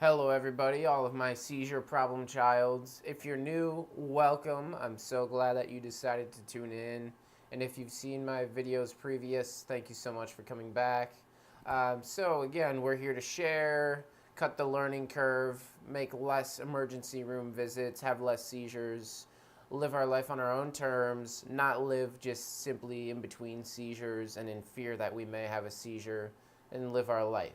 Hello, everybody, all of my seizure problem childs. If you're new, welcome. I'm so glad that you decided to tune in. And if you've seen my videos previous, thank you so much for coming back. Again, we're here to share, cut the learning curve, make less emergency room visits, have less seizures, live our life on our own terms, not live just simply in between seizures and in fear that we may have a seizure, and live our life.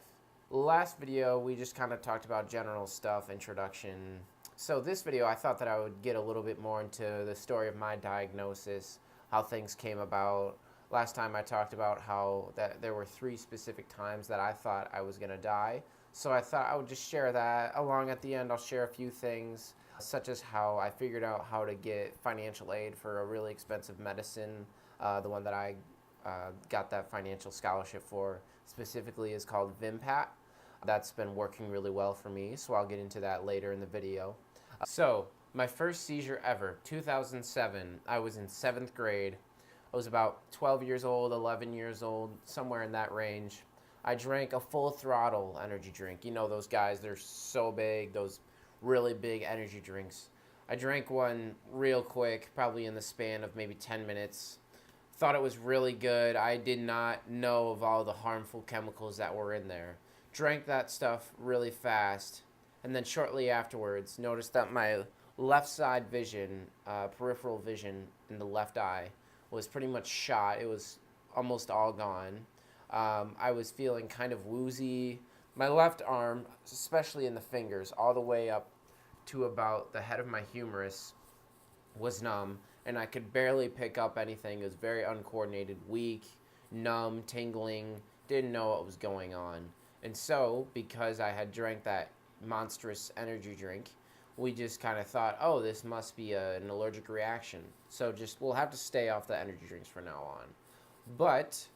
Last video, we just kind of talked about general stuff, introduction. So this video, I thought that I would get a little bit more into the story of my diagnosis, how things came about. Last time I talked about how that there were 3 specific times that I thought I was going to die. So I thought I would just share that. Along at the end, I'll share a few things, such as how I figured out how to get financial aid for a really expensive medicine. The one that I got that financial scholarship for specifically is called VimPat. That's been working really well for me, so I'll get into that later in the video. My first seizure ever, 2007. I was in 7th grade. I was about 12 years old, 11 years old, somewhere in that range. I drank a full throttle energy drink. You know those guys, they're so big, those really big energy drinks. I drank one real quick, probably in the span of maybe 10 minutes. Thought it was really good. I did not know of all the harmful chemicals that were in there. Drank that stuff really fast, and then shortly afterwards noticed that my left side vision, peripheral vision in the left eye, was pretty much shot. It was almost all gone. I was feeling kind of woozy. My left arm, especially in the fingers, all the way up to about the head of my humerus, was numb, and I could barely pick up anything. It was very uncoordinated, weak, numb, tingling, didn't know what was going on. And so, because I had drank that monstrous energy drink, we just kind of thought, oh, this must be an allergic reaction. So we'll have to stay off the energy drinks from now on. But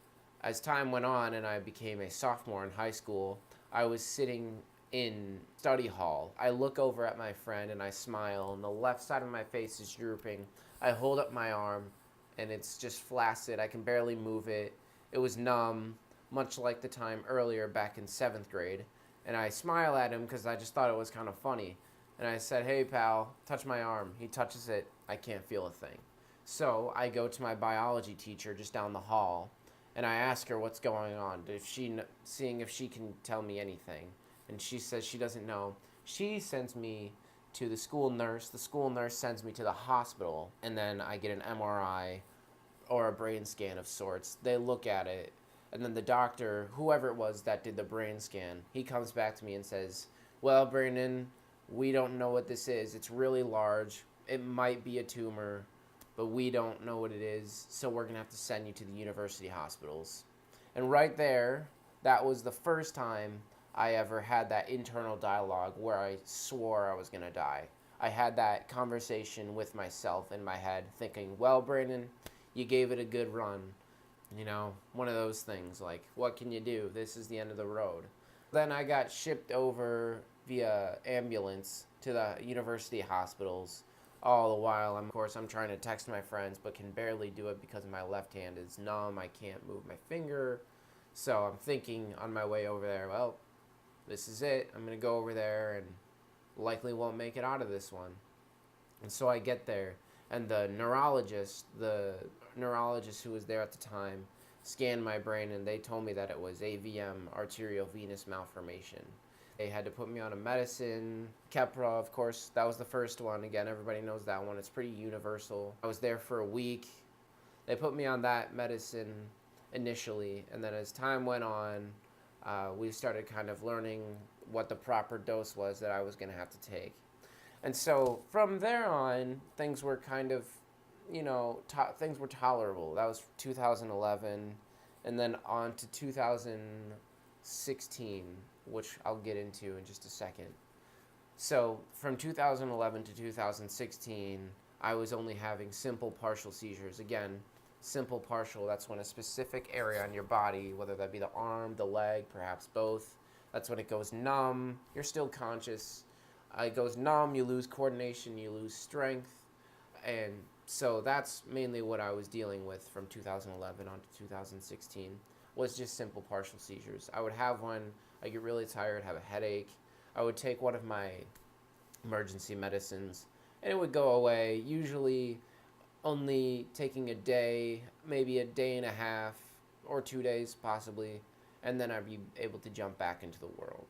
as time went on and I became a sophomore in high school, I was sitting in study hall. I look over at my friend and I smile, and the left side of my face is drooping. I hold up my arm and it's just flaccid. I can barely move it. It was numb, much like the time earlier back in 7th grade. And I smile at him because I just thought it was kind of funny. And I said, hey pal, touch my arm. He touches it. I can't feel a thing. So I go to my biology teacher just down the hall and I ask her what's going on, seeing if she can tell me anything. And she says she doesn't know. She sends me to the school nurse. The school nurse sends me to the hospital, and then I get an MRI or a brain scan of sorts. They look at it, and then the doctor, whoever it was that did the brain scan, he comes back to me and says, well, Brandon, we don't know what this is. It's really large. It might be a tumor, but we don't know what it is, so we're going to have to send you to the university hospitals. And right there, that was the first time I ever had that internal dialogue where I swore I was going to die. I had that conversation with myself in my head thinking, well, Brandon, you gave it a good run. You know, one of those things, like, what can you do? This is the end of the road. Then I got shipped over via ambulance to the university hospitals. All the while, I'm trying to text my friends, but can barely do it because my left hand is numb. I can't move my finger. So I'm thinking on my way over there, well, this is it. I'm going to go over there and likely won't make it out of this one. And so I get there, and the neurologist who was there at the time, scanned my brain, and they told me that it was AVM, arterial venous malformation. They had to put me on a medicine, Keppra, of course. That was the first one. Again, everybody knows that one. It's pretty universal. I was there for a week. They put me on that medicine initially, and then as time went on, we started kind of learning what the proper dose was that I was going to have to take. And so from there on, things were kind of, things were tolerable. That was 2011, and then on to 2016, which I'll get into in just a second. So from 2011 to 2016, I was only having simple partial seizures. Again, simple partial, that's when a specific area on your body, whether that be the arm, the leg, perhaps both, that's when it goes numb. You're still conscious. It goes numb, you lose coordination, you lose strength. And so that's mainly what I was dealing with from 2011 on to 2016, was just simple partial seizures. I would have one, I get really tired, have a headache. I would take one of my emergency medicines, and it would go away, usually only taking a day, maybe a day and a half, or 2 days possibly, and then I'd be able to jump back into the world.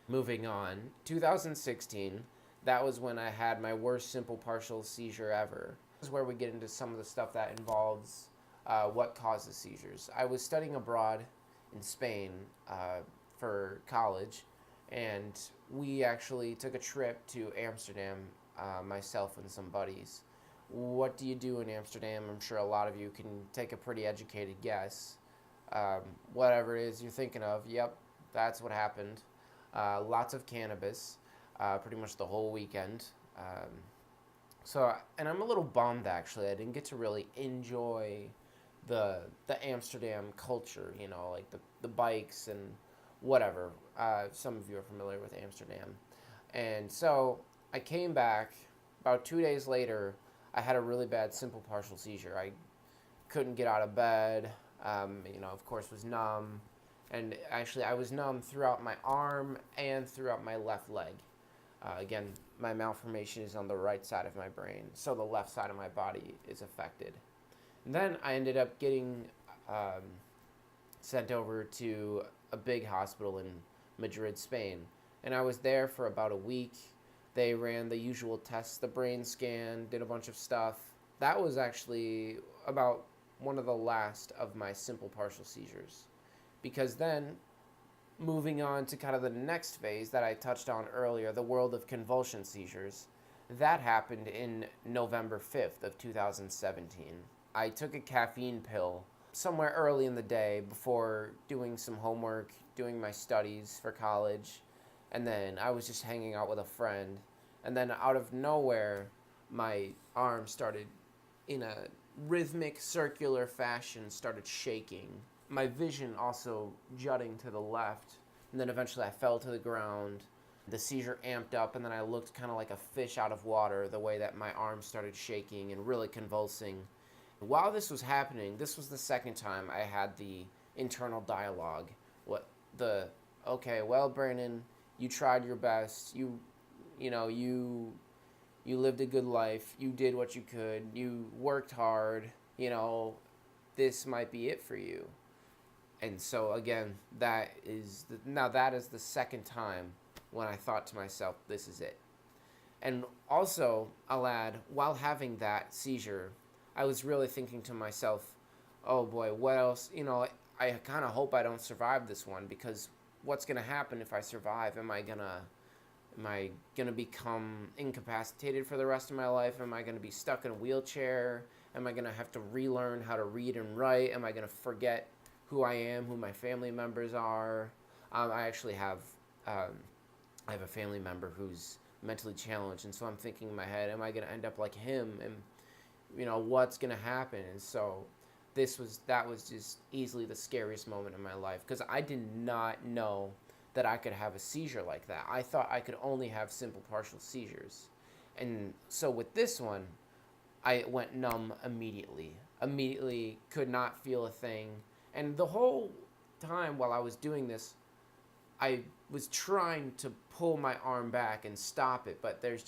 Moving on, 2016, that was when I had my worst simple partial seizure ever. This is where we get into some of the stuff that involves what causes seizures. I was studying abroad in Spain for college, and we actually took a trip to Amsterdam, myself and some buddies. What do you do in Amsterdam? I'm sure a lot of you can take a pretty educated guess. Whatever it is you're thinking of, yep, that's what happened. Lots of cannabis, pretty much the whole weekend. And I'm a little bummed actually. I didn't get to really enjoy the Amsterdam culture, like the bikes and whatever. Some of you are familiar with Amsterdam. And so I came back. About 2 days later, I had a really bad simple partial seizure. I couldn't get out of bed, of course was numb. And actually I was numb throughout my arm and throughout my left leg. Again, my malformation is on the right side of my brain, so the left side of my body is affected. And then I ended up getting sent over to a big hospital in Madrid, Spain. And I was there for about a week. They ran the usual tests, the brain scan, did a bunch of stuff. That was actually about one of the last of my simple partial seizures. Because then, moving on to kind of the next phase that I touched on earlier, the world of convulsion seizures, that happened in November 5th of 2017. I took a caffeine pill somewhere early in the day before doing some homework, doing my studies for college, and then I was just hanging out with a friend, and then out of nowhere, my arm started, in a rhythmic circular fashion, started shaking. My vision also jutting to the left, and then eventually I fell to the ground. The seizure amped up, and then I looked kind of like a fish out of water, the way that my arm started shaking and really convulsing. While this was happening, this was the second time I had the internal dialogue. Okay, well, Brandon, you tried your best. You lived a good life. You did what you could. You worked hard. This might be it for you. And so again, that is the second time when I thought to myself, this is it. And also, I'll add, while having that seizure, I was really thinking to myself, oh boy, what else? I kind of hope I don't survive this one, because what's going to happen if I survive? Am I gonna become incapacitated for the rest of my life? Am I gonna be stuck in a wheelchair? Am I gonna have to relearn how to read and write? Am I gonna forget who I am, who my family members are? I actually have I have a family member who's mentally challenged, and so I'm thinking in my head, am I gonna end up like him? And what's gonna happen? And so that was just easily the scariest moment in my life, because I did not know that I could have a seizure like that. I thought I could only have simple partial seizures. And so with this one, I went numb immediately. Immediately could not feel a thing. And the whole time while I was doing this, I was trying to pull my arm back and stop it, but there's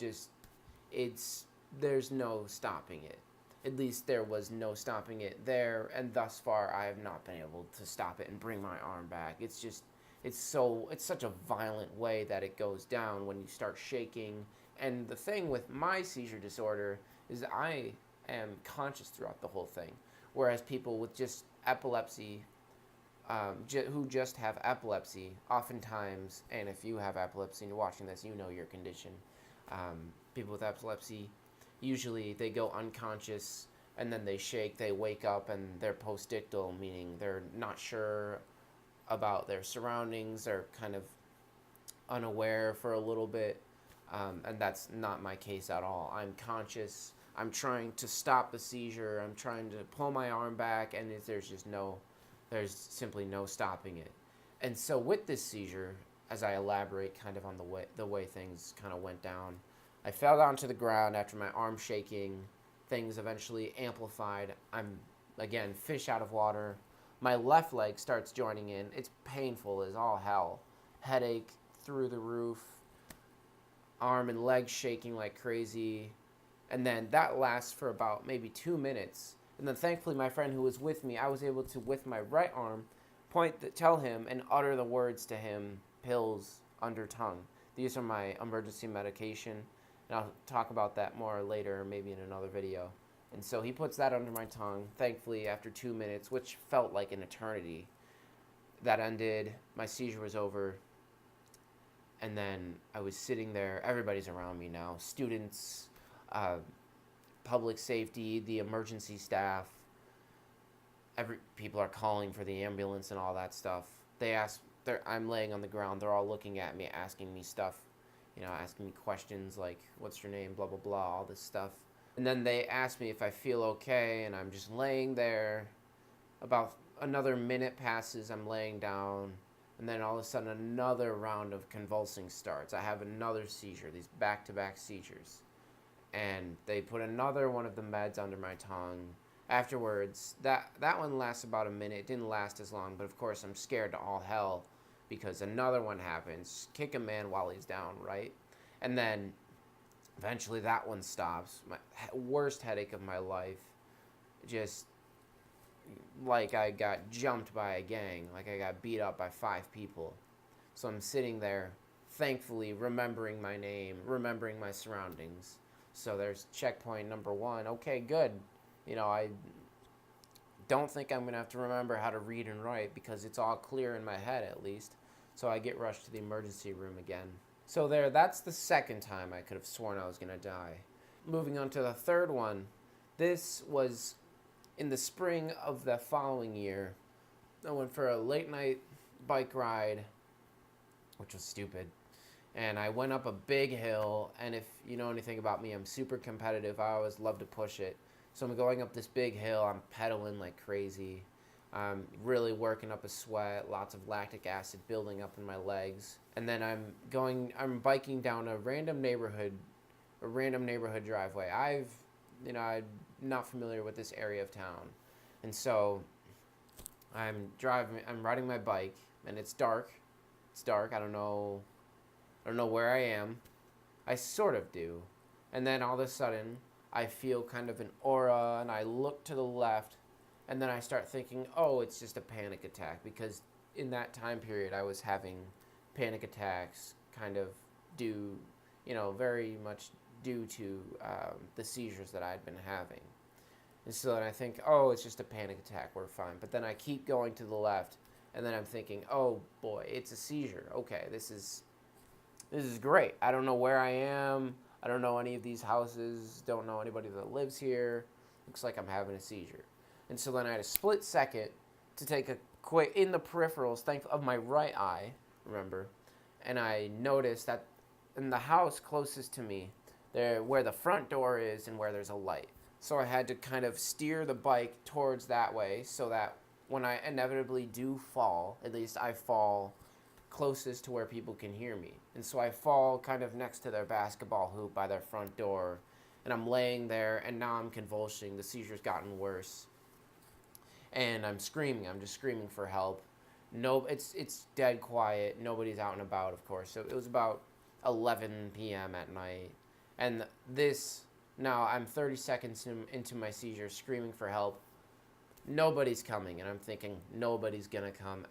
no stopping it. At least there was no stopping it there, and thus far I have not been able to stop it and bring my arm back. It's such a violent way that it goes down when you start shaking. And the thing with my seizure disorder is I am conscious throughout the whole thing, whereas people with just epilepsy, who just have epilepsy, oftentimes, and if you have epilepsy and you're watching this, you know your condition. People with epilepsy, usually they go unconscious and then they shake, they wake up, and they're postictal, meaning they're not sure about their surroundings, they're kind of unaware for a little bit, and that's not my case at all. I'm conscious, I'm trying to stop the seizure, I'm trying to pull my arm back, and there's simply no stopping it. And so with this seizure, as I elaborate kind of on the way things kind of went down, I fell down to the ground after my arm shaking. Things eventually amplified. I'm, again, fish out of water. My left leg starts joining in. It's painful as all hell. Headache through the roof. arm and leg shaking like crazy. And then that lasts for about maybe 2 minutes. And then thankfully my friend who was with me, I was able to, with my right arm, tell him and utter the words to him, pills under tongue. These are my emergency medication. And I'll talk about that more later, maybe in another video. And so he puts that under my tongue. Thankfully, after 2 minutes, which felt like an eternity, that ended. My seizure was over. And then I was sitting there. Everybody's around me now. Students, public safety, the emergency staff. People are calling for the ambulance and all that stuff. I'm laying on the ground. They're all looking at me, asking me stuff. Asking me questions like, what's your name, blah, blah, blah, all this stuff. And then they ask me if I feel okay, and I'm just laying there. About another minute passes, I'm laying down, and then all of a sudden another round of convulsing starts. I have another seizure, these back-to-back seizures. And they put another one of the meds under my tongue. Afterwards, that one lasts about a minute. It didn't last as long, but of course I'm scared to all hell because another one happens. Kick a man while he's down, right? And then eventually that one stops. My worst headache of my life. Just like I got jumped by a gang, like I got beat up by 5 people. So I'm sitting there, thankfully remembering my name, remembering my surroundings. So there's checkpoint number 1. Okay, good. I don't think I'm going to have to remember how to read and write because it's all clear in my head at least. So I get rushed to the emergency room again. So that's the second time I could have sworn I was going to die. Moving on to the third one. This was in the spring of the following year. I went for a late night bike ride, which was stupid. And I went up a big hill, and if you know anything about me, I'm super competitive. I always love to push it. So I'm going up this big hill, I'm pedaling like crazy. I'm really working up a sweat, lots of lactic acid building up in my legs. And then I'm biking down a random neighborhood driveway. I'm not familiar with this area of town. And so I'm riding my bike, and it's dark. I don't know where I am. I sort of do. And then all of a sudden, I feel kind of an aura, and I look to the left, and then I start thinking, oh, it's just a panic attack, because in that time period, I was having panic attacks kind of very much due to the seizures that I'd been having. And so then I think, oh, it's just a panic attack, we're fine. But then I keep going to the left, and then I'm thinking, oh boy, it's a seizure. Okay, this is great. I don't know where I am. I don't know any of these houses. Don't know anybody that lives here. Looks like I'm having a seizure. And so then I had a split second to take a quick, in the peripherals, of my right eye, remember, and I noticed that in the house closest to me, where the front door is and where there's a light. So I had to kind of steer the bike towards that way so that when I inevitably do fall, at least I fall closest to where people can hear me. And so I fall kind of next to their basketball hoop by their front door, and I'm laying there, and now I'm convulsing. The seizure's gotten worse, and I'm screaming. I'm just screaming for help. No, it's dead quiet. Nobody's out and about, of course. So it was about 11 p.m. at night, and now I'm 30 seconds into my seizure, screaming for help. Nobody's coming, and I'm thinking nobody's gonna come.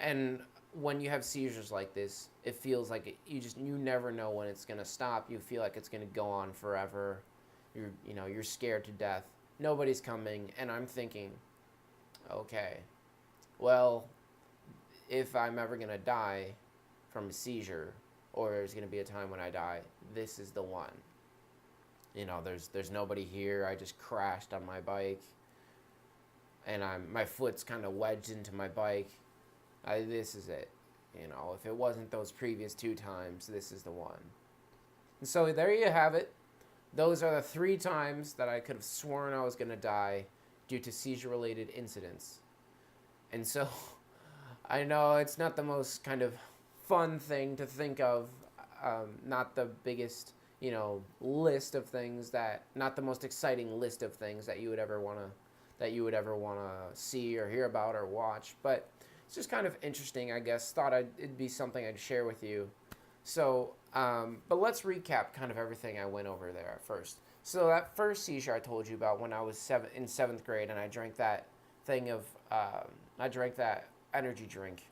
And when you have seizures like this, it feels like you never know when it's gonna stop. You feel like it's gonna go on forever. You're scared to death. Nobody's coming, and I'm thinking, okay, well, if I'm ever gonna die from a seizure, or there's gonna be a time when I die, this is the one. There's nobody here. I just crashed on my bike, and my foot's kind of wedged into my bike. This is it. If it wasn't those previous 2 times, this is the one. And so there you have it. Those are the 3 times that I could have sworn I was going to die due to seizure-related incidents. And so I know it's not the most kind of fun thing to think of, not the biggest, list of things not the most exciting list of things that you would ever want to see or hear about or watch, but it's just kind of interesting, I guess. Thought it'd be something I'd share with you. But let's recap kind of everything I went over there at first. So that first seizure I told you about when I was in seventh grade, and I drank that thing of, I drank that energy drink.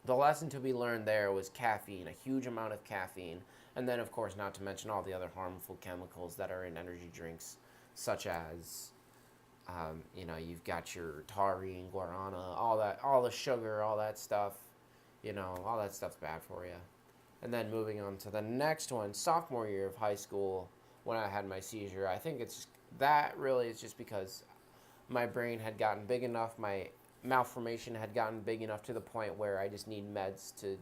The lesson to be learned there was caffeine, a huge amount of caffeine, and then of course not to mention all the other harmful chemicals that are in energy drinks, such as, you've got your taurine, guarana, all that, all the sugar, all that stuff. All that stuff's bad for you. And then moving on to the next one, sophomore year of high school, when I had my seizure, I think that really is just because my brain had gotten big enough, my malformation had gotten big enough to the point where I just need meds to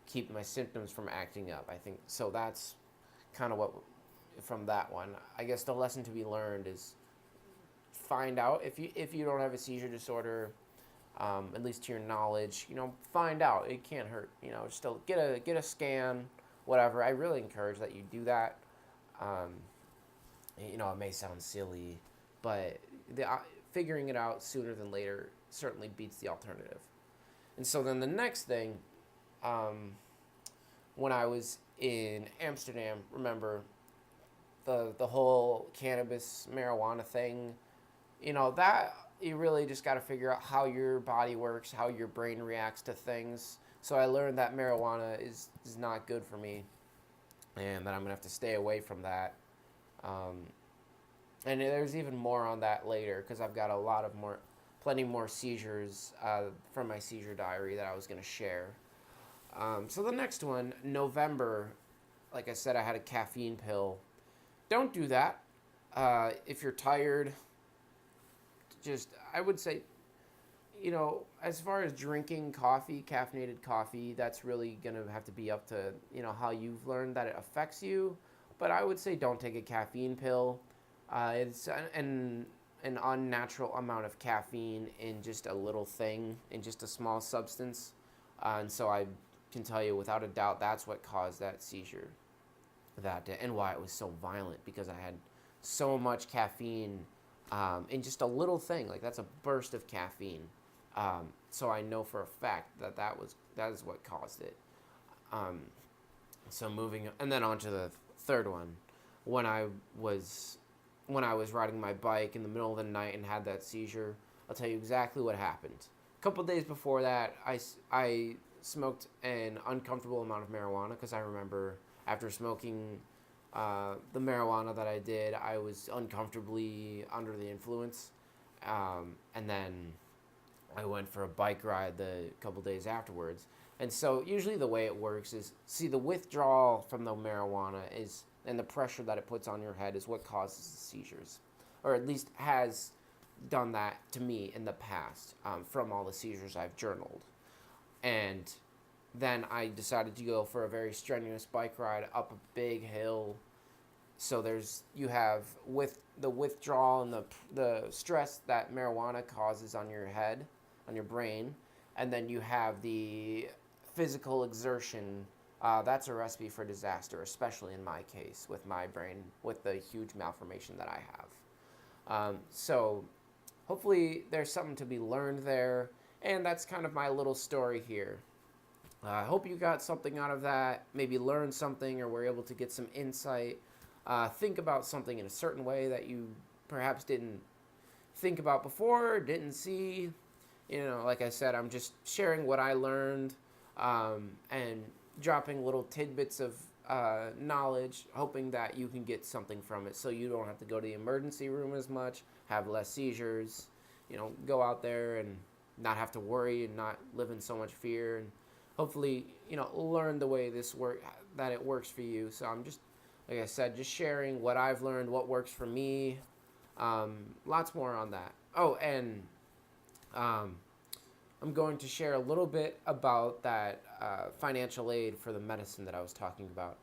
keep my symptoms from acting up. I think so. That's kind of what from that one. I guess the lesson to be learned is find out if you don't have a seizure disorder, at least to your knowledge. Find out. It can't hurt. Still get a scan, whatever. I really encourage that you do that. It may sound silly, but figuring it out sooner than later certainly beats the alternative. And so then the next thing, when I was in Amsterdam, remember the whole cannabis marijuana thing, that you really just got to figure out how your body works, how your brain reacts to things. So I learned that marijuana is not good for me, and that I'm gonna have to stay away from that. And there's even more on that later because I've got plenty more seizures from my seizure diary that I was gonna share. So the next one, November, like I said, I had a caffeine pill. Don't do that. If you're tired, I would say, as far as drinking coffee, caffeinated coffee, that's really going to have to be up to, how you've learned that it affects you. But I would say don't take a caffeine pill. It's an unnatural amount of caffeine in just a little thing, in just a small substance. And so I can tell you without a doubt that's what caused that seizure that day, and why it was so violent, because I had so much caffeine in just a little thing. Like, that's a burst of caffeine. So I know for a fact that is what caused it. So moving, and then on to the third one, when I was riding my bike in the middle of the night and had that seizure, I'll tell you exactly what happened. A couple days before that, I smoked an uncomfortable amount of marijuana, because I remember after smoking the marijuana that I did, I was uncomfortably under the influence. And then I went for a bike ride the couple days afterwards. And so usually the way it works is, the withdrawal from the marijuana and the pressure that it puts on your head is what causes the seizures. Or at least has done that to me in the past, from all the seizures I've journaled. And then I decided to go for a very strenuous bike ride up a big hill. So you have with the withdrawal and the stress that marijuana causes on your head, on your brain, and then you have the physical exertion. That's a recipe for disaster, especially in my case with my brain, with the huge malformation that I have. So hopefully there's something to be learned there, and that's kind of my little story here. I hope you got something out of that, maybe learned something, or were able to get some insight. Think about something in a certain way that you perhaps didn't think about before, or didn't see. Like I said, I'm just sharing what I learned, and dropping little tidbits of knowledge, hoping that you can get something from it, so you don't have to go to the emergency room as much, have less seizures, go out there and not have to worry and not live in so much fear, and hopefully, learn the way that it works for you. So I'm just, like I said, just sharing what I've learned, what works for me. Lots more on that. Oh, and I'm going to share a little bit about that financial aid for the medicine that I was talking about.